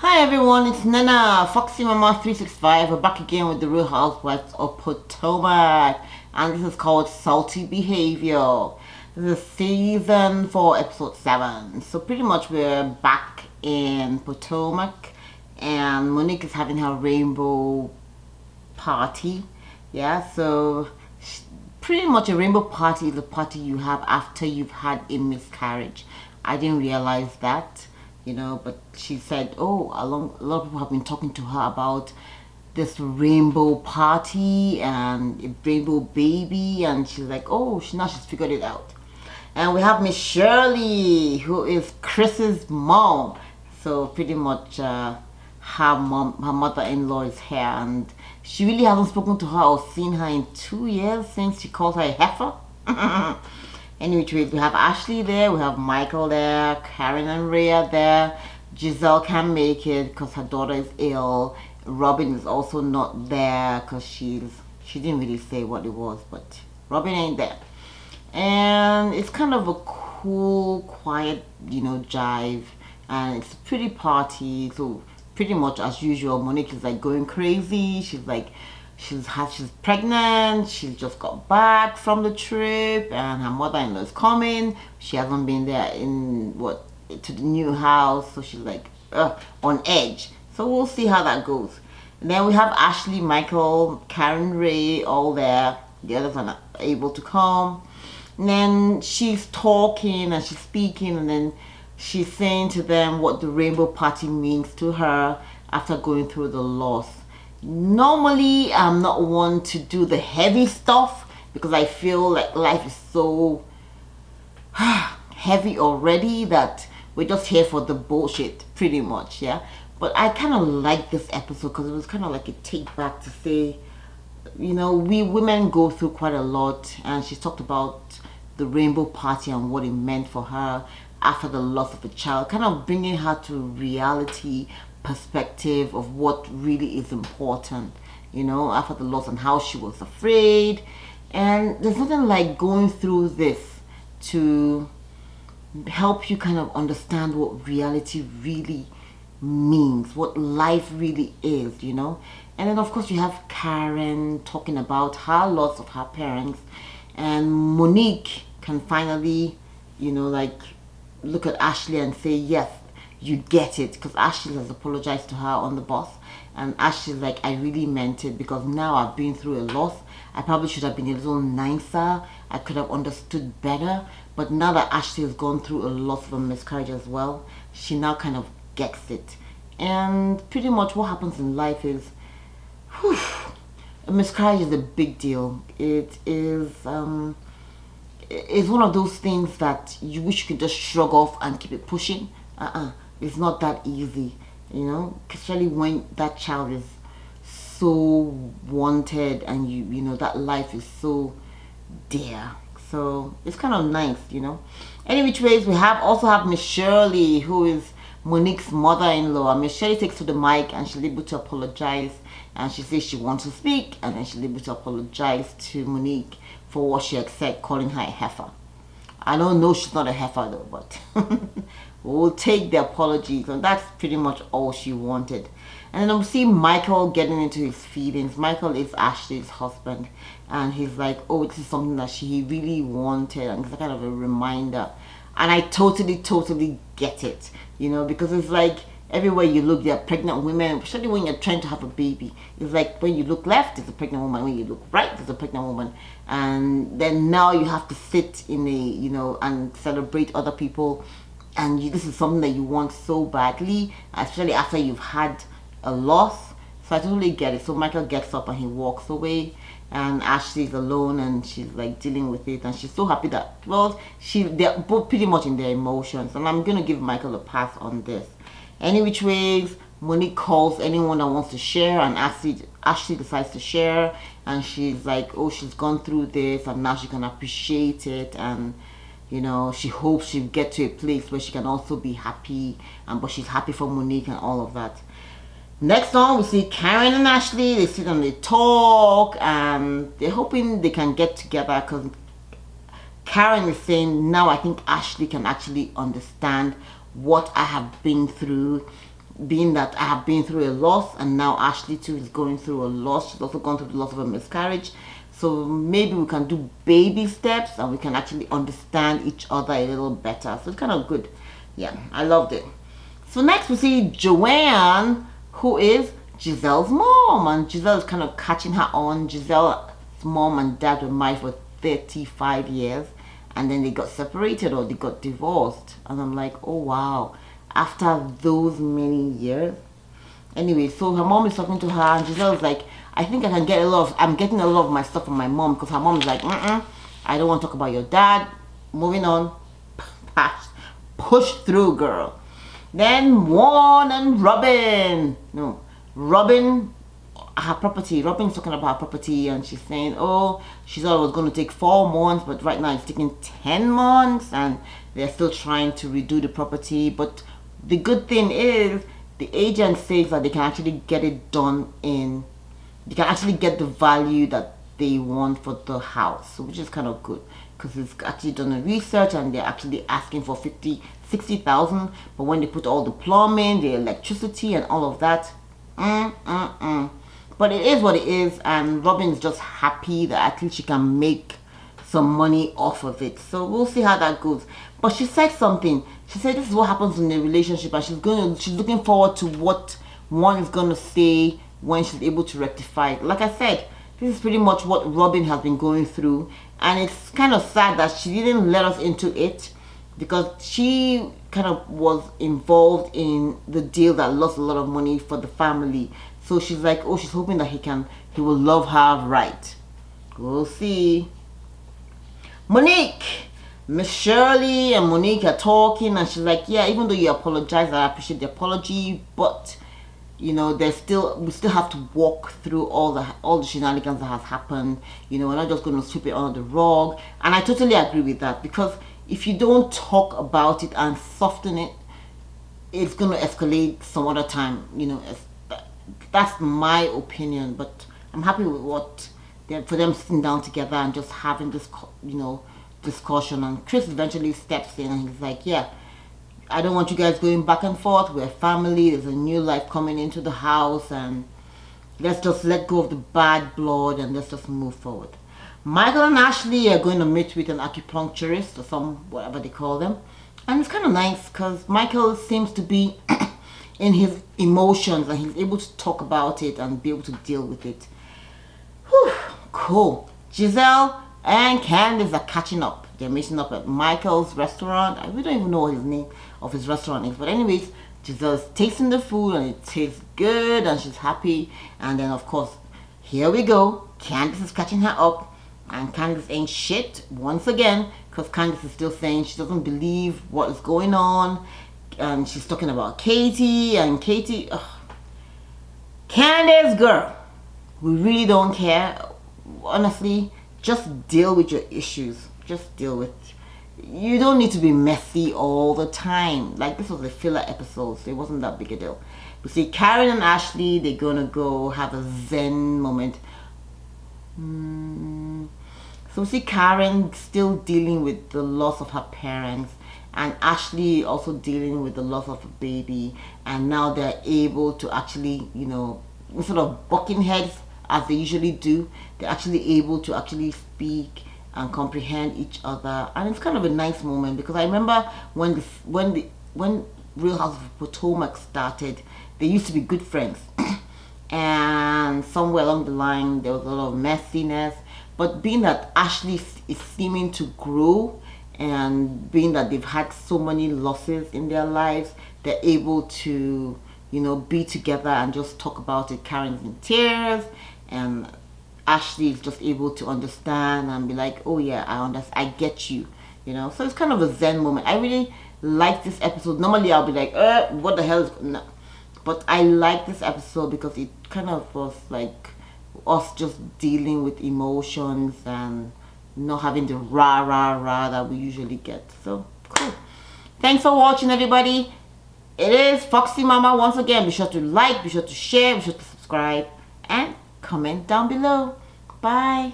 Hi everyone, it's Nana, Foxy Mama 365. We're back again with the Real Housewives of Potomac, and this is called Salty Behavior. This is season 4, episode 7. So pretty much we're back in Potomac, and Monique is having her rainbow party. Yeah, so pretty much a rainbow party is a party you have after you've had a miscarriage. I didn't realize that, but she said, oh, a lot of people have been talking to her about this rainbow party and a rainbow baby, and she's like, oh, now she's figured it out. And we have Miss Shirley, who is Chris's mom. So pretty much her mother-in-law is here, and she really hasn't spoken to her or seen her in 2 years since she called her a heifer. Anyway, we have Ashley there, we have Michael there, Karen and Ray are there. Giselle can't make it because her daughter is ill. Robyn is also not there because she didn't really say what it was, but Robyn ain't there. And it's kind of a cool, quiet, jive, and it's a pretty party. So pretty much as usual, Monique is like going crazy. She's like, she's pregnant. She's just got back from the trip, and her mother-in-law is coming. She hasn't been there to the new house, so she's like on edge. So we'll see how that goes. And then we have Ashley, Michael, Karen, Ray all there. The others are not able to come. And then she's talking and she's speaking, and then she's saying to them what the rainbow party means to her after going through the loss. Normally, I'm not one to do the heavy stuff because I feel like life is so heavy already that we're just here for the bullshit, pretty much, yeah? But I kind of like this episode because it was kind of like a take back to say, we women go through quite a lot, and she talked about the rainbow party and what it meant for her after the loss of a child, kind of bringing her to reality perspective of what really is important, after the loss, and how she was afraid. And there's nothing like going through this to help you kind of understand what reality really means, what life really is, And then of course you have Karen talking about her loss of her parents, and Monique can finally, look at Ashley and say, yes, you get it, because Ashley has apologized to her on the bus, and Ashley's like, I really meant it, because now I've been through a loss. I probably should have been a little nicer. I could have understood better. But now that Ashley has gone through a loss of a miscarriage as well, she now kind of gets it. And pretty much what happens in life is, a miscarriage is a big deal. It is it's one of those things that you wish you could just shrug off and keep it pushing. It's not that easy, especially when that child is so wanted, and that life is so dear. So it's kind of nice. Any which ways, we also have Miss Shirley, who is Monique's mother-in-law. Miss Shirley takes to the mic and she's able to apologize, and she says she wants to speak, and then she's able to apologize to Monique for what she had said, calling her a heifer. I don't know, she's not a heifer though, but we'll take the apologies, and that's pretty much all she wanted. And then we see Michael getting into his feelings. Michael is Ashley's husband, and he's like, oh, this is something that he really wanted, and it's kind of a reminder. And I totally get it, because it's like everywhere you look, there are pregnant women, especially when you're trying to have a baby. It's like when you look left, there's a pregnant woman. When you look right, there's a pregnant woman. And then now you have to sit in and celebrate other people. And this is something that you want so badly, especially after you've had a loss. So I totally get it. So Michael gets up and he walks away, and Ashley's alone, and she's like dealing with it, and she's so happy that, well, they're both pretty much in their emotions, and I'm gonna give Michael a pass on this. Any which ways, Monique calls anyone that wants to share, and Ashley decides to share, and she's like, oh, she's gone through this, and now she can appreciate it, and she hopes she'll get to a place where she can also be happy, but she's happy for Monique and all of that. Next on, we see Karen and Ashley. They sit and they talk, and they're hoping they can get together, because Karen is saying, now I think Ashley can actually understand what I have been through, being that I have been through a loss, and now Ashley too is going through a loss. She's also gone through the loss of a miscarriage. So maybe we can do baby steps and we can actually understand each other a little better. So it's kind of good. Yeah, I loved it. So next we see Joanne, who is Giselle's mom, and Giselle is kind of catching her on. Giselle's mom and dad were married for 35 years, and then they got separated or they got divorced. And I'm like, oh wow, after those many years. Anyway, so her mom is talking to her, and Giselle's like, I think I can get I'm getting a lot of my stuff from my mom, because her mom is like, I don't want to talk about your dad. Moving on. Push through, girl. Then Juan and Robyn. No, Robyn, her property. Robyn's talking about her property, and she's saying, oh, she thought it was going to take 4 months, but right now it's taking 10 months, and they're still trying to redo the property. But the good thing is, the agent says that they can actually get it done they can actually get the value that they want for the house, which is kind of good, because it's actually done a research and they're actually asking for 60,000, but when they put all the plumbing, the electricity and all of that, but it is what it is, and Robyn's just happy that at least she can make some money off of it. So we'll see how that goes. But she said something. She said this is what happens in a relationship, and she's looking forward to what one is going to say when she's able to rectify it. Like I said, this is pretty much what Robyn has been going through, and it's kind of sad that she didn't let us into it, because she kind of was involved in the deal that lost a lot of money for the family. So she's like, oh, she's hoping that he will love her right. We'll see. Monique, Miss Shirley and Monique are talking, and she's like, yeah, even though you apologize, I appreciate the apology, but you know, we still have to walk through all the shenanigans that has happened. You know, we're not just going to sweep it under the rug. And I totally agree with that, because if you don't talk about it and soften it, it's going to escalate some other time. You know, that's my opinion. But I'm happy with for them sitting down together and just having this, you know, discussion. And Chris eventually steps in and he's like, yeah, I don't want you guys going back and forth. We're family. There's a new life coming into the house, and let's just let go of the bad blood and let's just move forward. Michael and Ashley are going to meet with an acupuncturist or whatever they call them. And it's kind of nice because Michael seems to be in his emotions, and he's able to talk about it and be able to deal with it. Whew, cool. Giselle and Candice are catching up. They're meeting up at Michael's restaurant. We don't even know what his name of his restaurant is. But anyways, Giselle's tasting the food and it tastes good and she's happy. And then of course, here we go. Candice is catching her up. And Candice ain't shit once again, because Candice is still saying she doesn't believe what is going on. And she's talking about Katie, and Katie, ugh. Candice, girl, we really don't care. Honestly, just deal with your issues. Just deal with. You don't need to be messy all the time. Like, this was a filler episode, so it wasn't that big a deal. We see Karen and Ashley, they're gonna go have a zen moment. So we see Karen still dealing with the loss of her parents, and Ashley also dealing with the loss of a baby, and now they're able to actually, you know, instead of bucking heads as they usually do, they're actually able to actually speak and comprehend each other. And it's kind of a nice moment, because I remember when Real House of Potomac started, they used to be good friends. And somewhere along the line there was a lot of messiness, but being that Ashley is seeming to grow, and being that they've had so many losses in their lives, they're able to, you know, be together and just talk about it. Karen's in tears, and Ashley is just able to understand and be like, oh yeah, I get you, you know. So it's kind of a zen moment. I really like this episode. Normally I'll be like, what the hell is no. But I like this episode because it kind of was like us just dealing with emotions and not having the rah rah rah that we usually get. So cool. Thanks for watching, everybody. It is Foxy Mama once again. Be sure to like, be sure to share, be sure to subscribe, and comment down below. Bye.